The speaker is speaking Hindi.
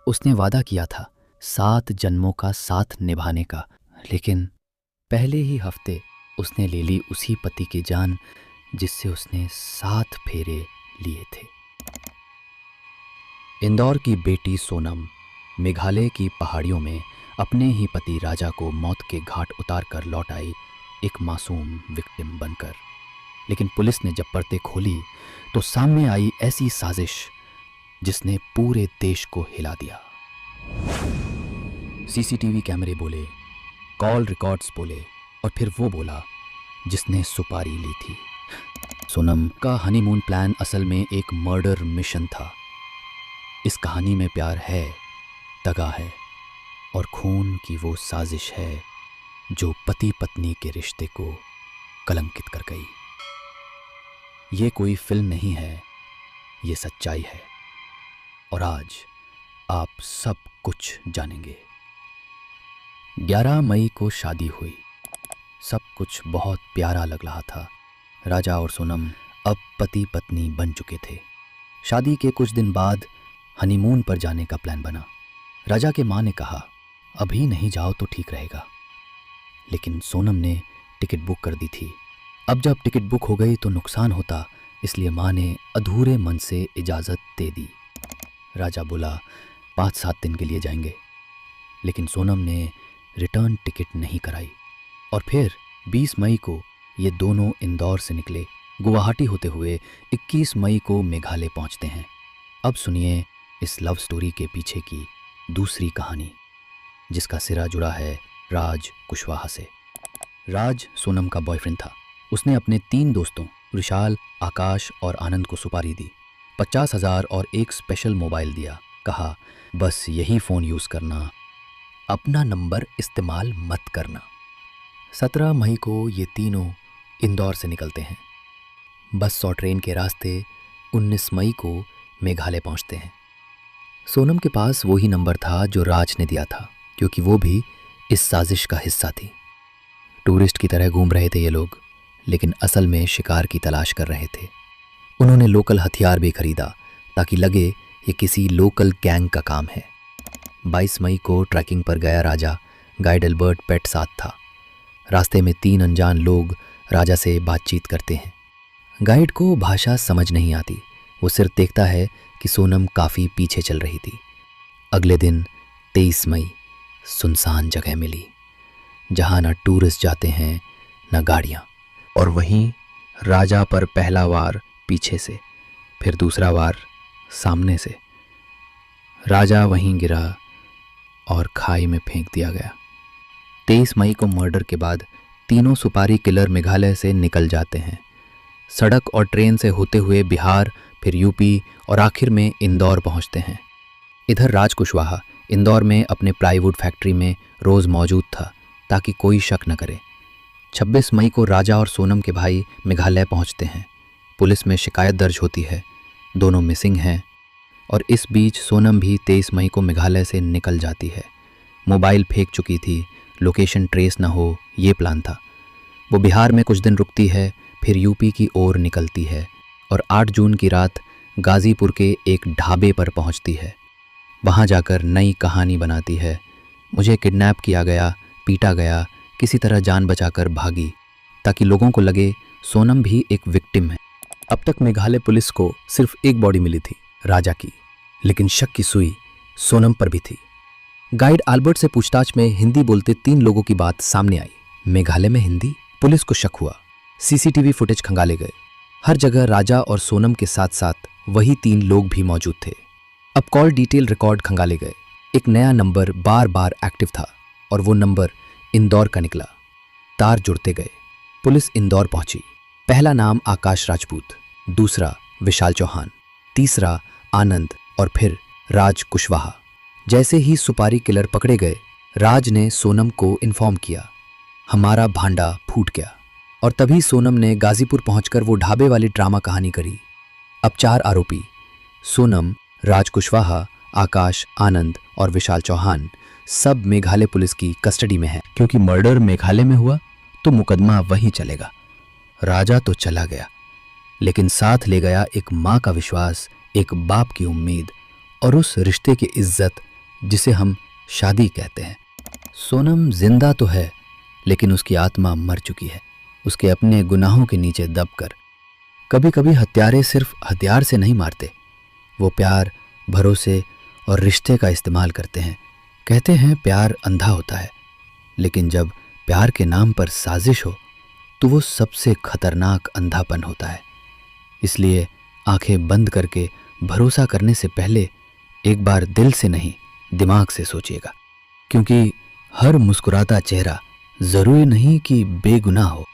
उसने वादा किया था 7 जन्मों का साथ निभाने का, लेकिन पहले ही हफ्ते उसने ले ली उसी पति की जान जिससे उसने 7 फेरे लिए थे। इंदौर की बेटी सोनम मेघालय की पहाड़ियों में अपने ही पति राजा को मौत के घाट उतार कर लौट आई, एक मासूम विक्टिम बनकर। लेकिन पुलिस ने जब पर्दे खोली तो सामने आई ऐसी साजिश जिसने पूरे देश को हिला दिया। सीसीटीवी कैमरे बोले, कॉल रिकॉर्ड्स बोले, और फिर वो बोला जिसने सुपारी ली थी। सोनम का हनीमून प्लान असल में एक मर्डर मिशन था। इस कहानी में प्यार है, दगा है और खून की वो साजिश है जो पति पत्नी के रिश्ते को कलंकित कर गई। ये कोई फिल्म नहीं है, ये सच्चाई है, और आज आप सब कुछ जानेंगे। 11 मई को शादी हुई। सब कुछ बहुत प्यारा लग रहा था। राजा और सोनम अब पति पत्नी बन चुके थे। शादी के कुछ दिन बाद हनीमून पर जाने का प्लान बना। राजा के माँ ने कहा, अभी नहीं जाओ तो ठीक रहेगा, लेकिन सोनम ने टिकट बुक कर दी थी। अब जब टिकट बुक हो गई तो नुकसान होता, इसलिए माँ ने अधूरे मन से इजाज़त दे दी। राजा बोला 5-7 दिन के लिए जाएंगे, लेकिन सोनम ने रिटर्न टिकट नहीं कराई। और फिर 20 मई को ये दोनों इंदौर से निकले। गुवाहाटी होते हुए 21 मई को मेघालय पहुंचते हैं। अब सुनिए इस लव स्टोरी के पीछे की दूसरी कहानी, जिसका सिरा जुड़ा है राज कुशवाहा से। राज सोनम का बॉयफ्रेंड था। उसने अपने 3 दोस्तों विशाल, आकाश और आनंद को सुपारी दी, 50,000 और एक स्पेशल मोबाइल दिया। कहा, बस यही फ़ोन यूज़ करना, अपना नंबर इस्तेमाल मत करना। 17 मई को ये तीनों इंदौर से निकलते हैं। बस और ट्रेन के रास्ते 19 मई को मेघालय पहुंचते हैं। सोनम के पास वही नंबर था जो राज ने दिया था, क्योंकि वो भी इस साजिश का हिस्सा थी। टूरिस्ट की तरह घूम रहे थे ये लोग, लेकिन असल में शिकार की तलाश कर रहे थे। उन्होंने लोकल हथियार भी खरीदा ताकि लगे ये किसी लोकल गैंग का काम है। 22 मई को ट्रैकिंग पर गया राजा। गाइड अल्बर्ट पेट साथ था। रास्ते में 3 अनजान लोग राजा से बातचीत करते हैं। गाइड को भाषा समझ नहीं आती, वो सिर्फ देखता है कि सोनम काफ़ी पीछे चल रही थी। अगले दिन 23 मई सुनसान जगह मिली, जहाँ ना टूरिस्ट जाते हैं ना गाड़ियाँ। और वहीं राजा पर पहला वार पीछे से, फिर दूसरा वार सामने से। राजा वहीं गिरा और खाई में फेंक दिया गया। 23 मई को मर्डर के बाद तीनों सुपारी किलर मेघालय से निकल जाते हैं। सड़क और ट्रेन से होते हुए बिहार, फिर यूपी और आखिर में इंदौर पहुंचते हैं। इधर राज कुशवाहा इंदौर में अपने प्लाईवुड फैक्ट्री में रोज़ मौजूद था ताकि कोई शक न करे। 26 मई को राजा और सोनम के भाई मेघालय पहुंचते हैं। पुलिस में शिकायत दर्ज होती है, दोनों मिसिंग हैं। और इस बीच सोनम भी 23 मई को मेघालय से निकल जाती है। मोबाइल फेंक चुकी थी, लोकेशन ट्रेस न हो, ये प्लान था। वो बिहार में कुछ दिन रुकती है, फिर यूपी की ओर निकलती है और 8 जून की रात गाज़ीपुर के एक ढाबे पर पहुंचती है। वहां जाकर नई कहानी बनाती है। मुझे किडनैप किया गया, पीटा गया, किसी तरह जान बचाकर भागी, ताकि लोगों को लगे सोनम भी एक विक्टिम है। अब तक मेघालय पुलिस को सिर्फ एक बॉडी मिली थी, राजा की, लेकिन शक की सुई सोनम पर भी थी। गाइड अल्बर्ट से पूछताछ में हिंदी बोलते 3 लोगों की बात सामने आई। मेघालय में हिंदी? पुलिस को शक हुआ। सीसीटीवी फुटेज खंगाले गए। हर जगह राजा और सोनम के साथ साथ वही 3 लोग भी मौजूद थे। अब कॉल डिटेल रिकॉर्ड खंगाले गए। एक नया नंबर बार बार एक्टिव था और वो नंबर इंदौर का निकला। तार जुड़ते गए। पुलिस इंदौर पहुंची। पहला नाम आकाश राजपूत, दूसरा विशाल चौहान, तीसरा आनंद और फिर राज कुशवाहा। जैसे ही सुपारी किलर पकड़े गए, राज ने सोनम को इन्फॉर्म किया, हमारा भांडा फूट गया। और तभी सोनम ने गाजीपुर पहुंचकर वो ढाबे वाली ड्रामा कहानी करी। अब 4 आरोपी सोनम, राज कुशवाहा, आकाश, आनंद और विशाल चौहान सब मेघालय पुलिस की कस्टडी में है। क्योंकि मर्डर मेघालय में हुआ तो मुकदमा वहीं चलेगा। राजा तो चला गया, लेकिन साथ ले गया एक माँ का विश्वास, एक बाप की उम्मीद और उस रिश्ते की इज्जत जिसे हम शादी कहते हैं। सोनम जिंदा तो है, लेकिन उसकी आत्मा मर चुकी है, उसके अपने गुनाहों के नीचे दबकर। कभी कभी हत्यारे सिर्फ हथियार से नहीं मारते, वो प्यार, भरोसे और रिश्ते का इस्तेमाल करते हैं। कहते हैं प्यार अंधा होता है, लेकिन जब प्यार के नाम पर साजिश हो तो वो सबसे खतरनाक अंधापन होता है। इसलिए आंखें बंद करके भरोसा करने से पहले एक बार दिल से नहीं, दिमाग से सोचिएगा, क्योंकि हर मुस्कुराता चेहरा जरूरी नहीं कि बेगुनाह हो।